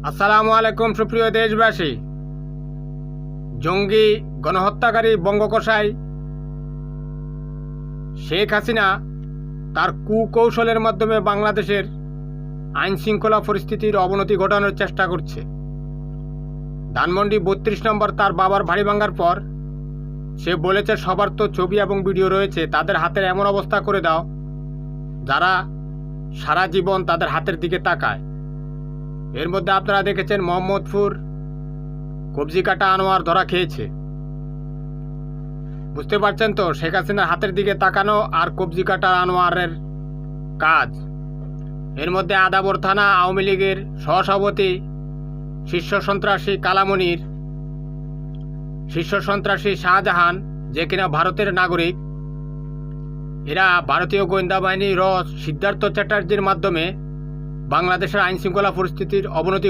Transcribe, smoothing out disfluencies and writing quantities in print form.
আসসালামু আলাইকুম সুপ্রিয় দেশবাসী। জঙ্গি গণহত্যাকারী বঙ্গকসাই শেখ হাসিনা তার কুকৌশলের মাধ্যমে বাংলাদেশের আইন শৃঙ্খলা পরিস্থিতির অবনতি ঘটানোর চেষ্টা করছে। ধানমন্ডি ৩২ নম্বর তার বাবার বাড়ি ভাঙার পর সে বলেছে, সবার তো ছবি এবং ভিডিও রয়েছে, তাদের হাতের এমন অবস্থা করে দাও যারা সারা জীবন তাদের হাতের দিকে তাকায়। এর মধ্যে আপনারা দেখেছেন মোহাম্মদপুর কবজি কাটা আনোয়ার ধরা খেয়েছে। বুঝতে পারছেন তো শেখ হাসিনার হাতের দিকে তাকানো আর কবজি কাটা আনোয়ারের কাজ। এর মধ্যে আদাবর থানা আওয়ামী লীগের সহসভাপতি শীর্ষ সন্ত্রাসী কালামনির, শীর্ষ সন্ত্রাসী শাহজাহান, যে কিনা ভারতের নাগরিক, এরা ভারতীয় গোয়েন্দা বাহিনী সিদ্ধার্থ চ্যাটার্জির মাধ্যমে বাংলাদেশের আইনশৃঙ্খলা পরিস্থিতির অবনতি